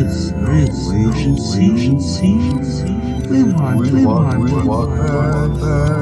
We want back.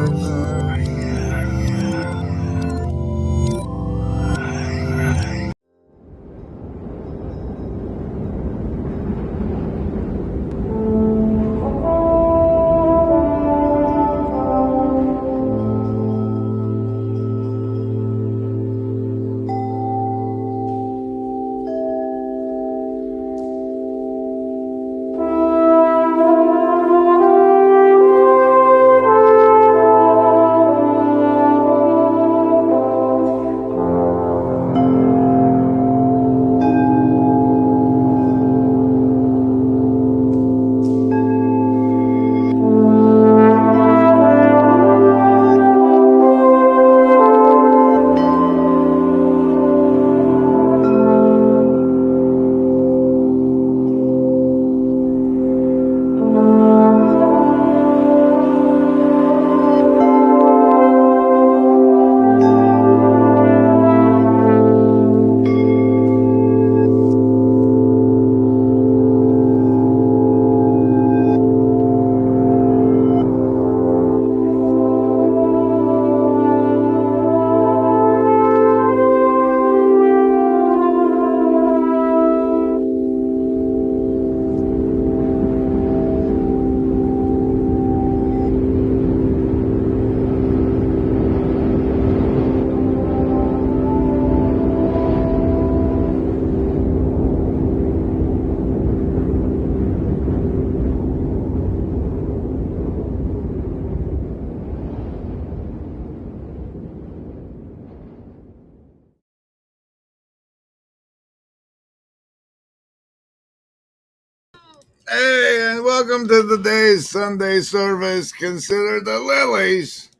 Hey, and welcome to today's Sunday service. Consider the Lillies.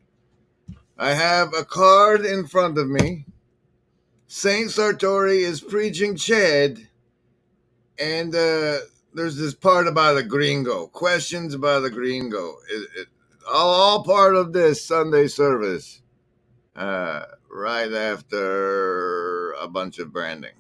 I have a card in front of me. Saint Sartori is preaching Chad, and there's this part about a gringo. Questions about a gringo. All part of this Sunday service. Right after a bunch of branding.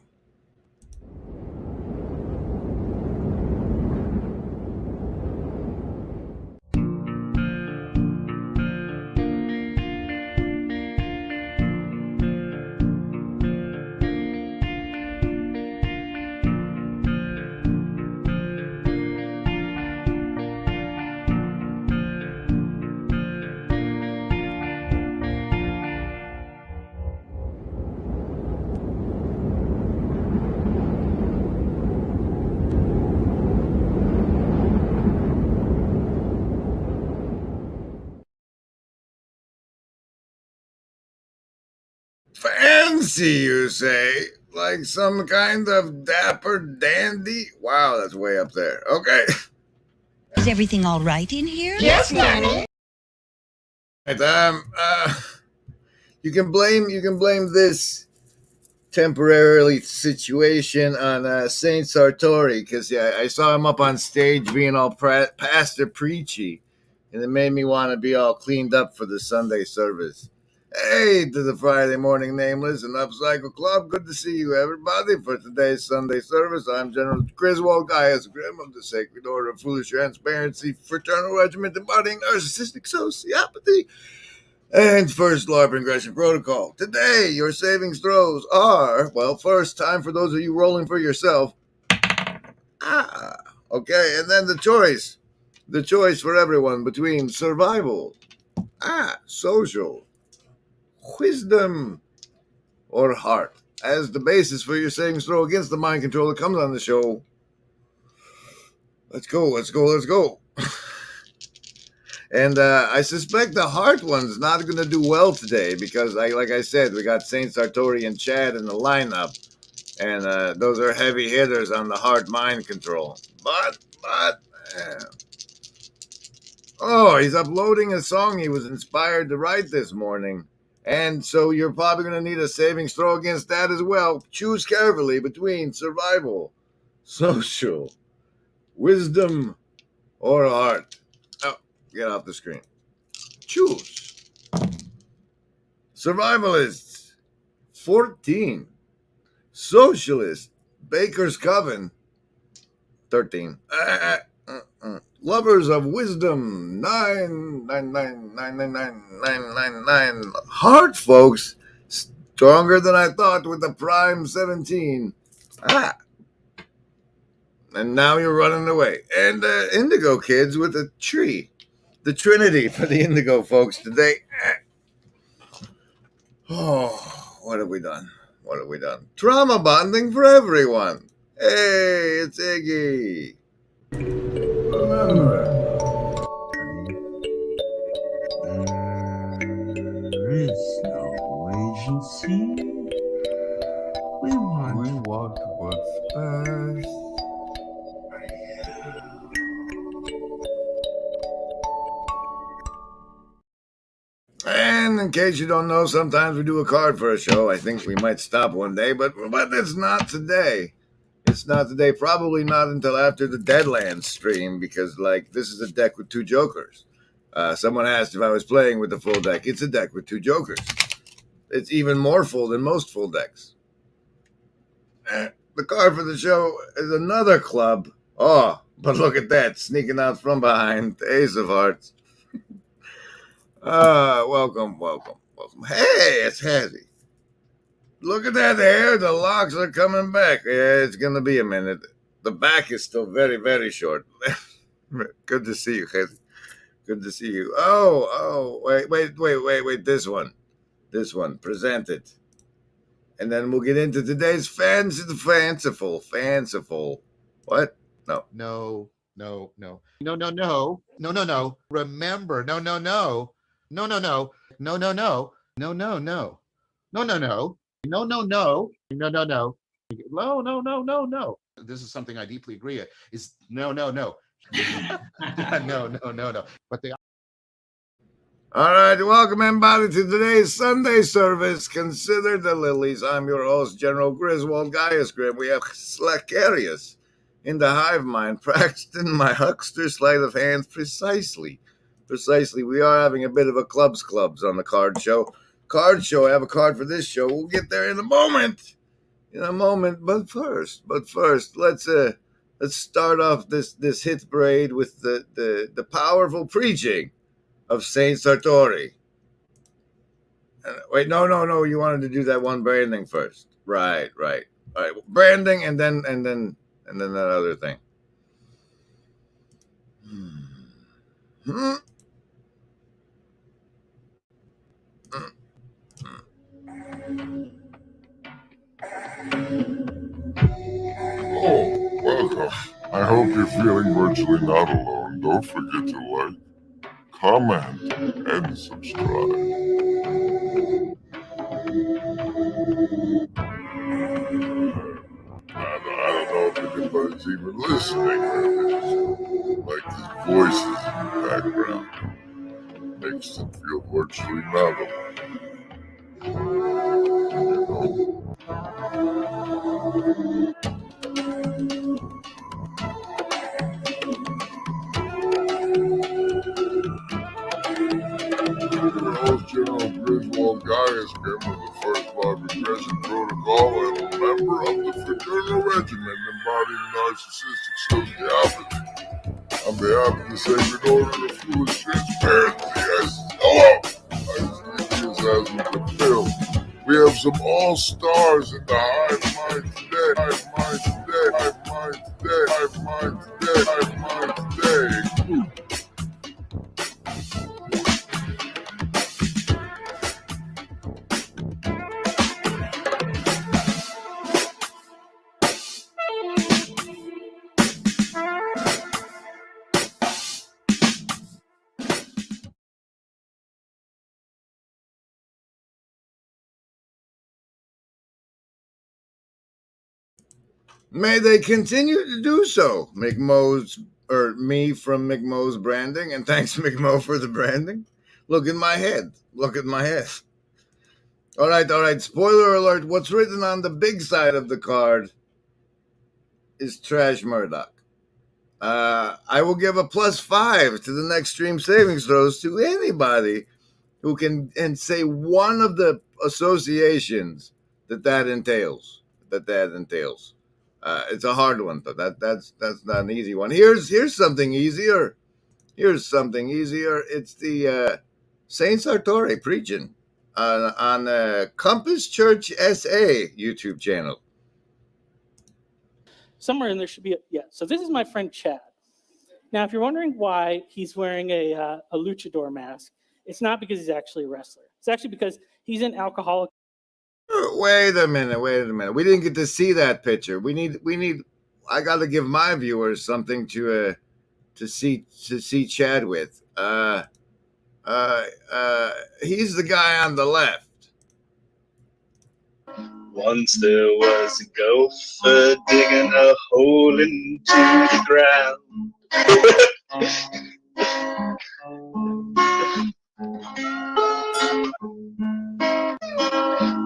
Fancy, you say? Like some kind of dapper dandy? Wow, that's way up there. Okay. Is everything all right in here? Yes, Nanny. Right, you can blame this temporarily situation on Saint Sartori because I saw him up on stage being all pastor preachy, and it made me want to be all cleaned up for the Sunday service. Hey, to the Friday Morning Nameless and Upcycle Club. Good to see you, everybody, for today's Sunday service. I'm General Griswold Gaius Grimm of the Sacred Order of Foolish Transparency Fraternal Regiment embodying narcissistic sociopathy and First Law of Progression Protocol. Today, your savings throws are, well, first, time for those of you rolling for yourself. Okay, and then the choice for everyone between survival, social, wisdom, or heart as the basis for your savings throw against the mind control that comes on the show. Let's go. And I suspect the heart one's not going to do well today because, like I said, we got Saint Sartori and Chad in the lineup, and those are heavy hitters on the heart mind control. But oh, he's uploading a song he was inspired to write this morning. And so you're probably going to need a savings throw against that as well. Choose carefully between survival, social, wisdom, or heart. Oh, get off the screen. Choose. Survivalists, 14. Socialist, Baker's Coven, 13. Lovers of wisdom, 9. Heart, folks, stronger than I thought with the prime 17. And now you're running away. And Indigo Kids with a tree. The Trinity for the Indigo folks today. Oh, what have we done? What have we done? Trauma bonding for everyone. Hey, it's Iggy. Remember, there is no agency. We want what's best. And in case you don't know, sometimes we do a card for a show. I think we might stop one day, but it's not today. It's not today. Probably not until after the Deadlands stream, because this is a deck with 2 jokers. Someone asked if I was playing with the full deck. It's a deck with 2 jokers. It's even more full than most full decks. The card for the show is another club. Oh, but look at that, sneaking out from behind, the Ace of Hearts. Welcome. Hey, it's Hazzy. Look at that hair. The locks are coming back. Yeah, it's going to be a minute. The back is still very, very short. Good to see you, Hazzy. Good to see you. Oh, wait. This one. Present it. And then we'll get into today's fanciful. What? No. No. Remember, no. This is something I deeply agree with. Is no. No. But they. All right, welcome everybody to today's Sunday service. Consider the Lillies. I'm your host, General Griswold Gaius Grim. We have Slackarius in the hive mind, practiced in my huckster sleight of hand precisely. We are having a bit of a clubs on the card show. I have a card for this show. We'll get there in a moment. But first, let's start off this hit parade with the powerful preaching of Saint Sartori. Wait, no. You wanted to do that one branding first, right? All right, branding, and then that other thing. Oh, welcome. I hope you're feeling virtually not alone. Don't forget to like, comment, and subscribe. I don't know if anybody's even listening right now. Like these voices in the background makes them feel virtually not alone. Your host, General Griswold Gaius Grim of the First Law Regression Protocol and a member of the Fraternal Regiment embodying narcissistic sociopathy. On behalf of the Sacred Order of Foolish Transparency, as we film, we have some all-stars in the hive mind today. May they continue to do so. Me from McMo's branding, and thanks McMo for the branding. Look at my head. All right. Spoiler alert. What's written on the big side of the card is Trash Murdoch. I will give a +5 to the next stream savings throws to anybody who can say one of the associations that entails. It's a hard one, though. That's not an easy one. Here's something easier. Here's something easier. It's the Saint Sartori preaching on Compass Church SA YouTube channel. Somewhere in there should be yeah. So this is my friend Chad. Now, if you're wondering why he's wearing a luchador mask, it's not because he's actually a wrestler. It's actually because he's an alcoholic. Wait a minute. We didn't get to see that picture. We need. I got to give my viewers something to see Chad with. He's the guy on the left. Once there was a gopher digging a hole into the ground.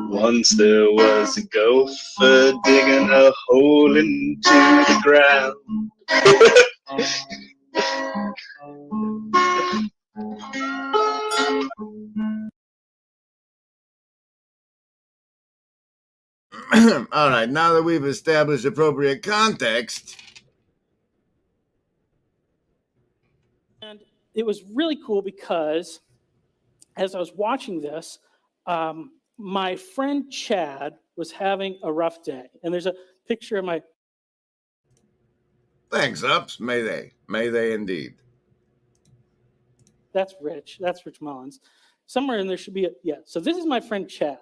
Once there was a gopher digging a hole into the ground. All right, now that we've established appropriate context. And it was really cool because as I was watching this, my friend Chad was having a rough day. And there's a picture of my... Thanks, Ups. May they indeed. That's Rich Mullins. Somewhere in there should be yeah. So this is my friend Chad.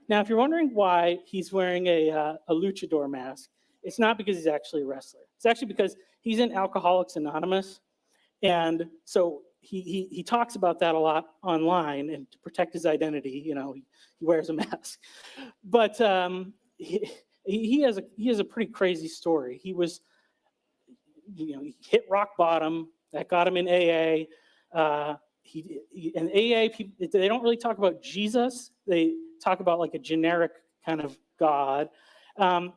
Now, if you're wondering why he's wearing a luchador mask, it's not because he's actually a wrestler. It's actually because he's in Alcoholics Anonymous. And so he talks about that a lot online, and to protect his identity, he wears a mask. But he has a pretty crazy story. He was, he hit rock bottom. That got him in AA. In AA, people, they don't really talk about Jesus. They talk about like a generic kind of God,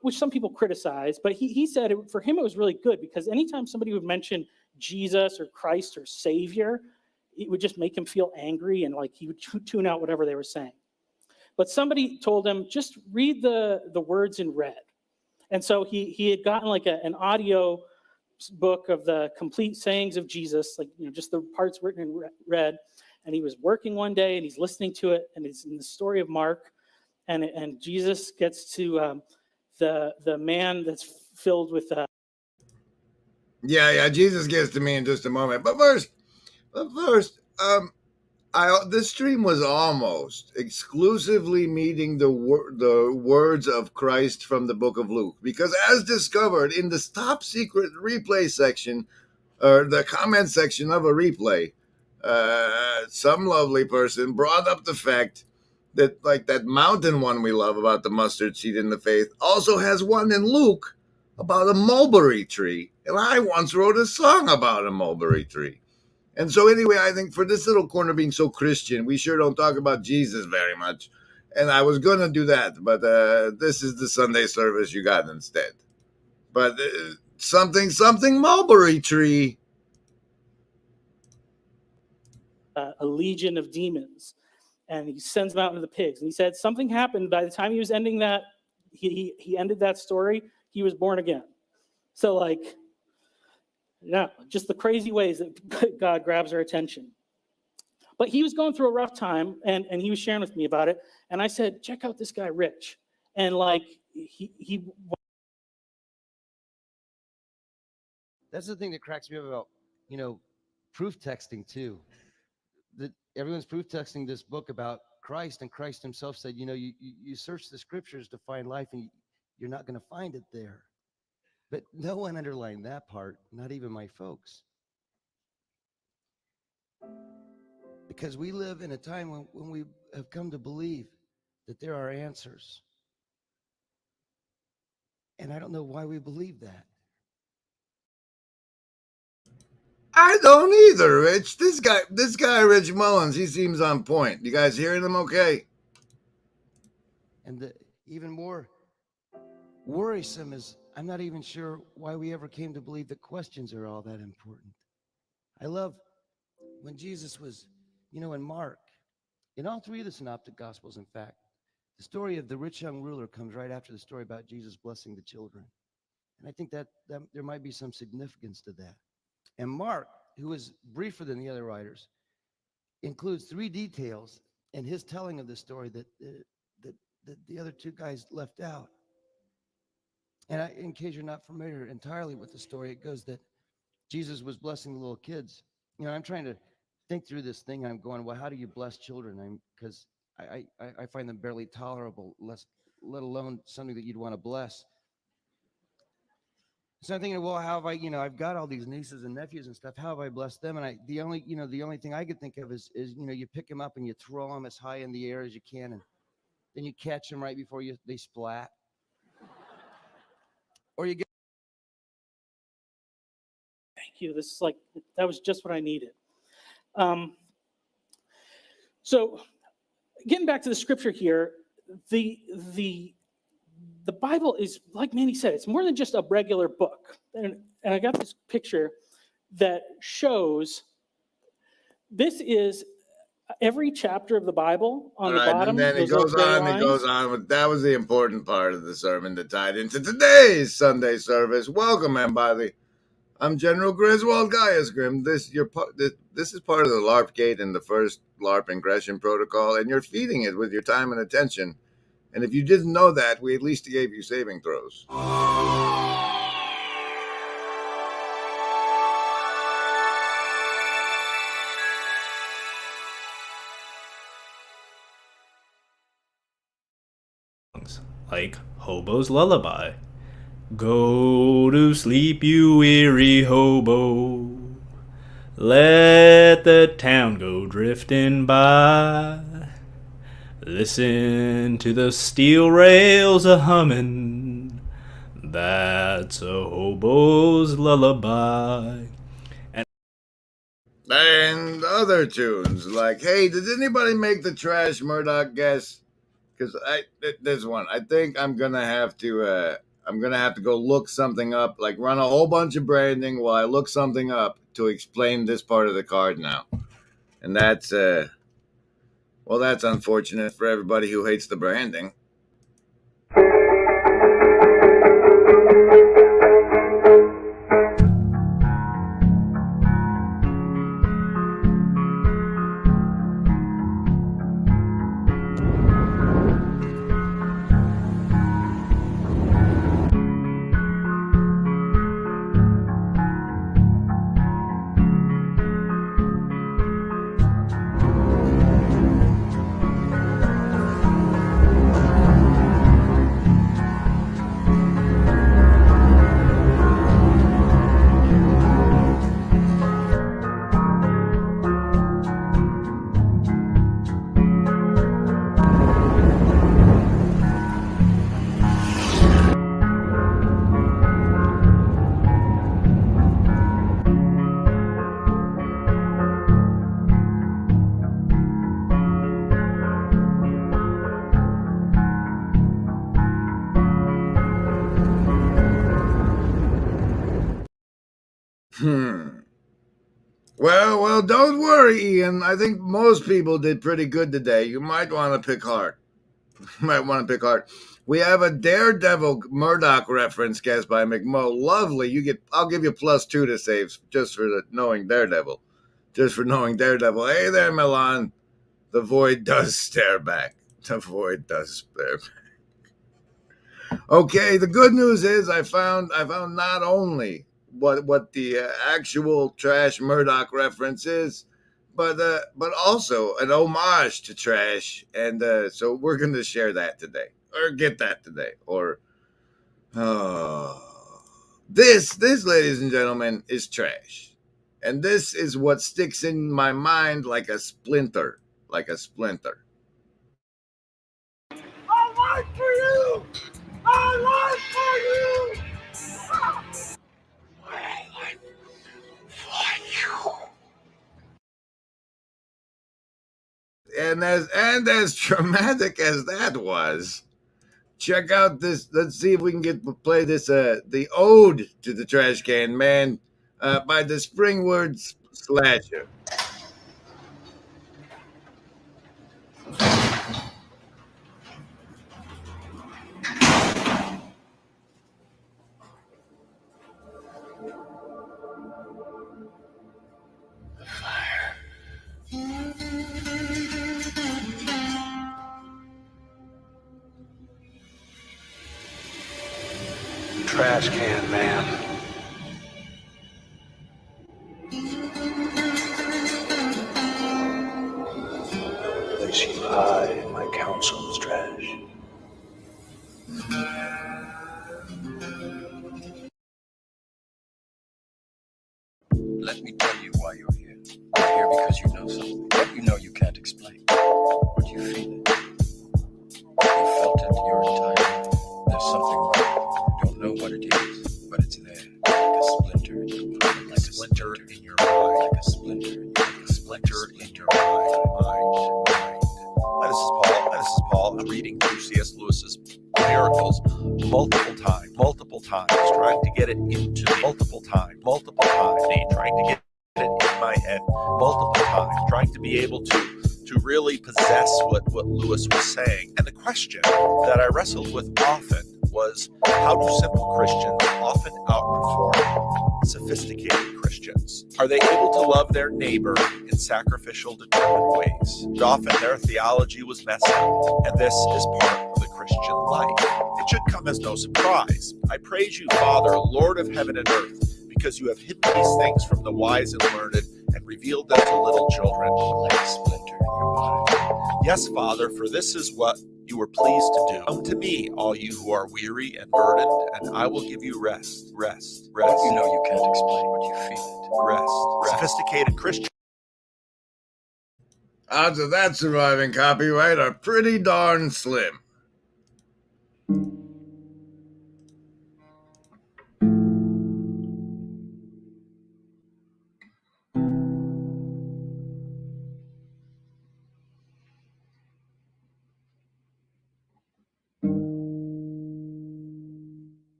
which some people criticize. But he said for him it was really good because anytime somebody would mention Jesus or Christ or Savior, it would just make him feel angry, and like he would tune out whatever they were saying. But somebody told him, just read the words in red. And so he had gotten like an audio book of the complete sayings of Jesus, like just the parts written in red. And he was working one day and he's listening to it, and it's in the story of Mark, and Jesus gets to the man that's filled with Yeah, Jesus gets to me in just a moment. But first, this stream was almost exclusively meeting the words of Christ from the book of Luke, because as discovered in the top secret replay section, or the comment section of a replay, some lovely person brought up the fact that, like, that mountain one we love about the mustard seed in the faith also has one in Luke about a mulberry tree. And I once wrote a song about a mulberry tree. And so anyway, I think for this little corner being so Christian, we sure don't talk about Jesus very much. And I was going to do that, but this is the Sunday service you got instead. But something mulberry tree. A legion of demons, and he sends them out into the pigs. And he said something happened by the time he was ending that. He ended that story. He was born again. So like, yeah, just the crazy ways that God grabs our attention. But he was going through a rough time, and he was sharing with me about it. And I said, check out this guy, Rich. And like he. That's the thing that cracks me up about, proof texting too. That everyone's proof texting this book about Christ, and Christ himself said, you search the scriptures to find life, and you're not going to find it there. But no one underlined that part, not even my folks. Because we live in a time when we have come to believe that there are answers. And I don't know why we believe that. I don't either, Rich. This guy, Rich Mullins, he seems on point. You guys hearing him okay? And even more worrisome is I'm not even sure why we ever came to believe that questions are all that important. I love when Jesus was, in Mark, in all three of the synoptic gospels, in fact, the story of the rich young ruler comes right after the story about Jesus blessing the children. And I think that there might be some significance to that. And Mark, who is briefer than the other writers, includes 3 details in his telling of the story that the other 2 guys left out. And in case you're not familiar entirely with the story, it goes that Jesus was blessing the little kids. You know, I'm trying to think through this thing. I'm going, well, how do you bless children? Because I find them barely tolerable, let alone something that you'd want to bless. So I'm thinking, well, how have I, I've got all these nieces and nephews and stuff. How have I blessed them? And the only thing I could think of is you pick them up and you throw them as high in the air as you can, and then you catch them right before they splat, or you get. Thank you. This is like, that was just what I needed. So getting back to the scripture here, the Bible is, like Manny said, it's more than just a regular book. And I got this picture that shows this is every chapter of the Bible on the bottom. And then it those goes little gray on, it lines. goes on. That was the important part of the sermon that tied into today's Sunday service. Welcome, everybody. I'm General Griswold Gaius Grim. This is part of the LARP gate in the first LARP ingression protocol, and you're feeding it with your time and attention. And if you didn't know that, we at least gave you saving throws. Like Hobo's Lullaby. Go to sleep, you weary hobo. Let the town go drifting by. Listen to the steel rails a-hummin'. That's a hobo's lullaby. And other tunes like, hey, did anybody make the Trash Murdoch guess? Because there's one. I think I'm gonna have to go look something up, like run a whole bunch of branding while I look something up to explain this part of the card now. And that's that's unfortunate for everybody who hates the branding. Well, don't worry, Ian. I think most people did pretty good today. You might want to pick hard. We have a Daredevil Murdoch reference guessed by McMo. Lovely. I'll give you +2 to saves just for knowing Daredevil. Hey there, Milan. The void does stare back. Okay, the good news is I found not only what the actual Trash Murdoch reference is, but also an homage to Trash, and so we're going to share that today, or get that today, or this, ladies and gentlemen, is Trash, and this is what sticks in my mind like a splinter. I lied for you. And as traumatic as that was, check out this. Let's see if we can play this. The Ode to the Trash Can Man by the Springward Slasher. trash can, ma'am. Place you high in my counsel's trash. Let me tell you why you're here. You're here because you know something. What you know you can't explain. But you feel it. You felt it your entire life. There's something wrong. You don't know what it is, but it's there. Like a splinter in your mind. Like a splinter in your mind. Like a splinter. Like a splinter in your mind. Hi, this is Paul. I'm reading through C.S. Lewis's Miracles multiple times, trying to get it into me multiple times, trying to get it in my head multiple times, trying to be able to really possess what Lewis was saying. And the question that I wrestled with often was, how do simple Christians often outperform sophisticated Christians? Are they able to love their neighbor in sacrificial, determined ways? And often their theology was messed up, and this is part of the Christian life. It should come as no surprise. I praise you, Father, Lord of heaven and earth, because you have hidden these things from the wise and learned and revealed them to little children. Like a splinter in your mind. Yes, Father, for this is what you were pleased to do. Come to me, all you who are weary and burdened, and I will give you rest. You know you can't explain, but you feel it. Rest. Sophisticated Christian. Odds of that surviving copyright are pretty darn slim.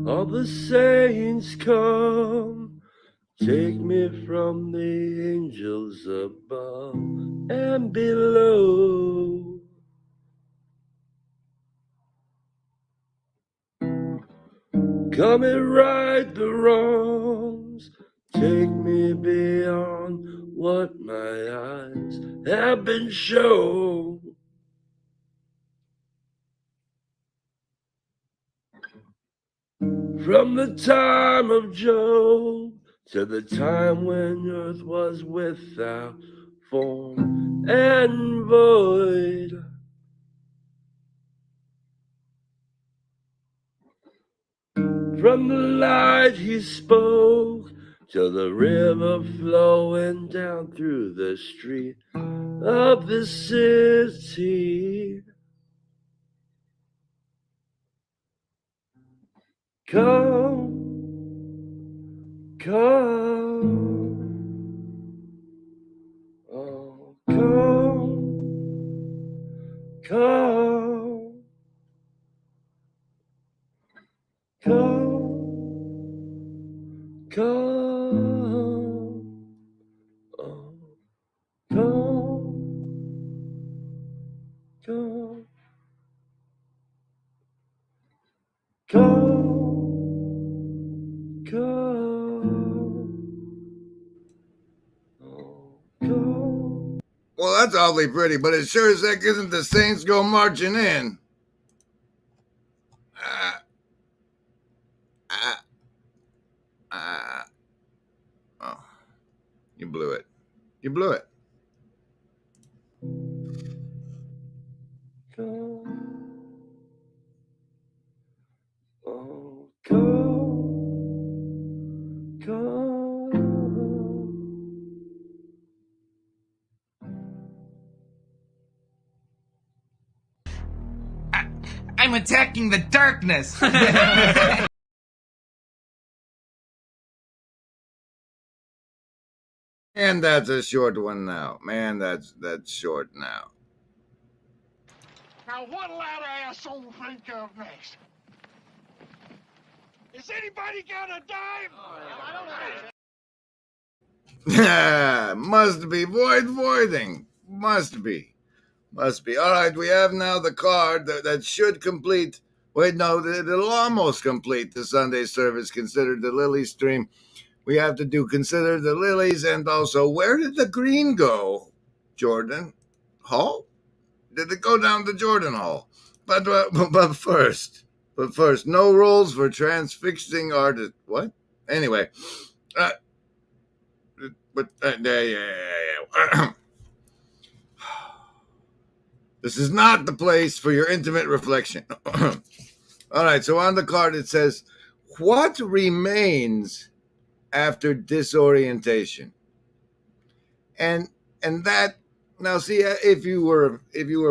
All the saints come, take me from the angels above and below. Come and right the wrongs, take me beyond what my eyes have been shown. From the time of Job to the time when earth was without form and void. From the light he spoke to the river flowing down through the street of the city. Come, oh, come, oh, Well, that's awfully pretty, but it sure as heck isn't the Saints go marching in. Oh, you blew it. You blew it. I'm attacking the darkness. And that's a short one now. Man, that's short now. Now what'll that asshole think of next? Is anybody got a dime? I don't know. Must be voiding. Must be. All right, we have now the card that should complete. Wait, no, it'll almost complete the Sunday service considered the Lillies stream. we have to do consider the Lillies, and also where did the green go? Jordan Hall? Did it go down to Jordan Hall? But first, no roles for transfixing artists. What? Anyway, yeah. This is not the place for your intimate reflection. All right, so on the card it says, "What remains after disorientation?" And that, now see, if you were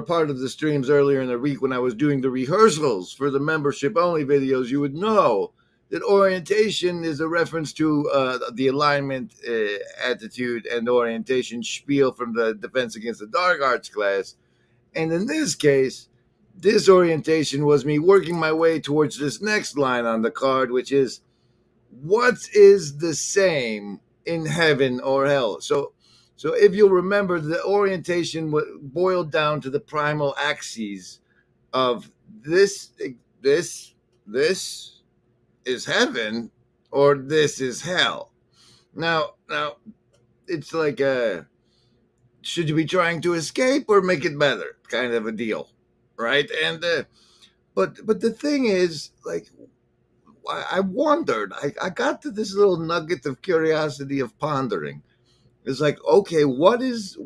part of the streams earlier in the week when I was doing the rehearsals for the membership only videos, you would know that orientation is a reference to the alignment attitude and orientation spiel from the Defense Against the Dark Arts class. And in this case, disorientation was me working my way towards this next line on the card, which is, what is the same in heaven or hell? So if you'll remember, the orientation boiled down to the primal axes of this is heaven or this is hell. Now it's like should you be trying to escape or make it better kind of a deal, right? And but the thing is, like, I wondered, I got to this little nugget of curiosity of pondering. It's like, okay, what is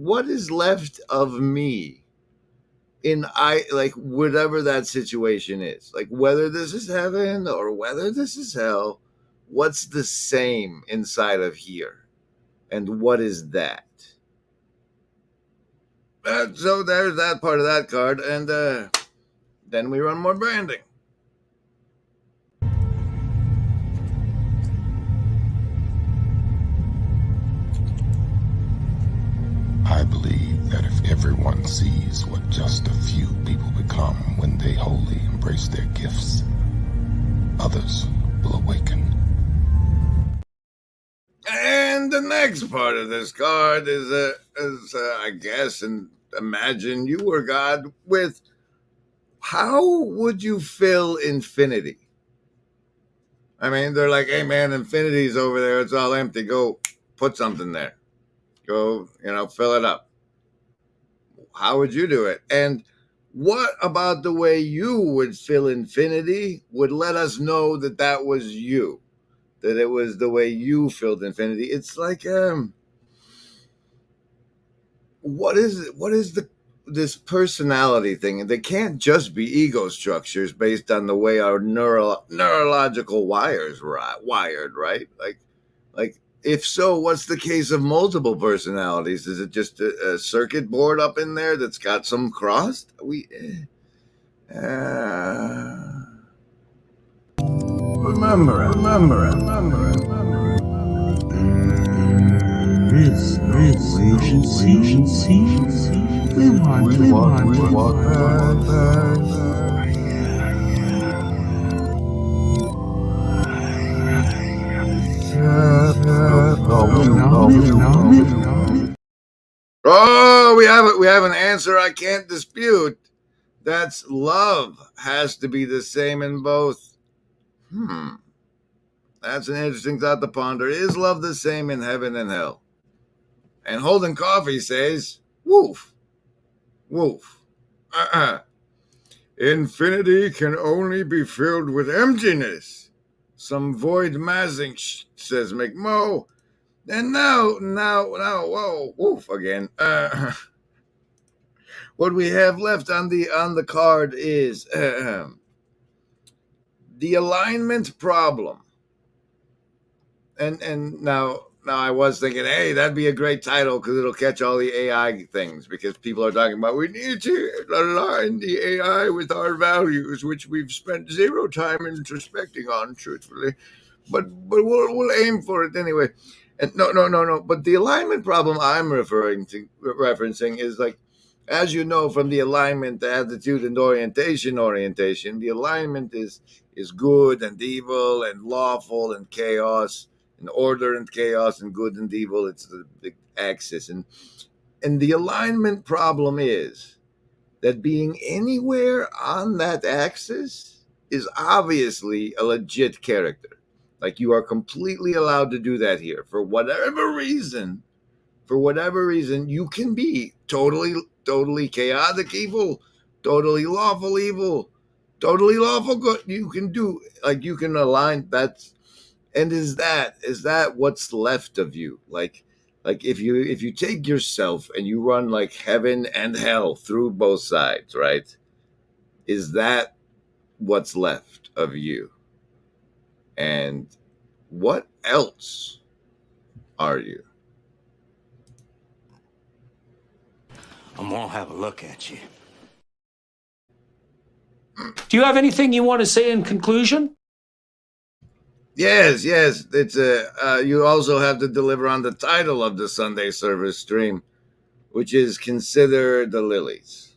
left of me in like whatever that situation is, like whether this is heaven or whether this is hell, what's the same inside of here, and what is that? So there's that part of that card, and then we run more branding. I believe that if everyone sees what just a few people become when they wholly embrace their gifts, others will awaken. And the next part of this card is I guess, and imagine you were God with, how would you fill infinity? I mean, they're like, hey man, infinity's over there, it's all empty, go put something there. Go, fill it up. How would you do it? And what about the way you would fill infinity would let us know that that was you, that it was the way you filled infinity? It's like, what is this personality thing? They can't just be ego structures based on the way our neurological wires were wired, right? Like, if so, what's the case of multiple personalities? Is it just a circuit board up in there that's got some crossed? Remember. This agency. We want Oh, we have an answer I can't dispute. That's love has to be the same in both. That's an interesting thought to ponder. Is love the same in heaven and hell? And Holden Coffee says, woof. Infinity can only be filled with emptiness. Some void massing, says McMo. And now, whoa, woof again. What we have left on the card is the alignment problem. And now I was thinking, hey, that'd be a great title because it'll catch all the AI things, because people are talking about we need to align the AI with our values, which we've spent zero time introspecting on, truthfully. But we'll aim for it anyway. And no. But the alignment problem I'm referencing is, like, as you know from the alignment, the attitude and orientation, the alignment is good and evil and lawful and chaos and order and chaos and good and evil. It's the axis. And the alignment problem is that being anywhere on that axis is obviously a legit character. Like, you are completely allowed to do that here. For whatever reason, you can be totally chaotic evil, totally lawful good. You can do, like, you can align that's, and is that what's left of you? Like if you take yourself and you run like heaven and hell through both sides, right? Is that what's left of you? And what else are you? I'm gonna have a look at you. Do you have anything you want to say in conclusion? Yes. It's you also have to deliver on the title of the Sunday service stream, which is Consider the Lillies.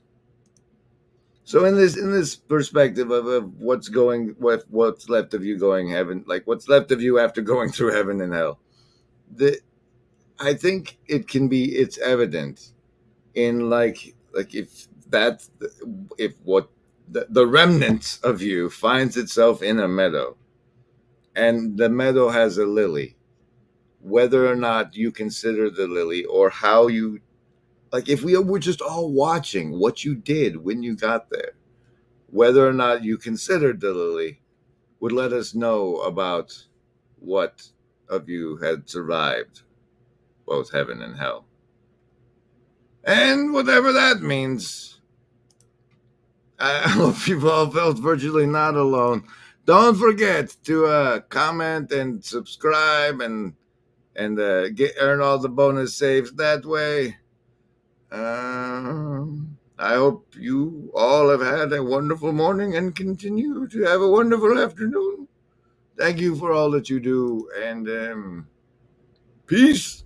So in this perspective of what's left of you going heaven, like what's left of you after going through heaven and hell, I think it's evident in like if what the remnant of you finds itself in a meadow, and the meadow has a lily, whether or not you consider the lily, or how you, like, if we were just all watching what you did when you got there, whether or not you considered the lily would let us know about what of you had survived both heaven and hell. And whatever that means, I hope you've all felt virtually not alone. Don't forget to comment and subscribe and earn all the bonus saves that way. I hope you all have had a wonderful morning and continue to have a wonderful afternoon. Thank you for all that you do, and peace.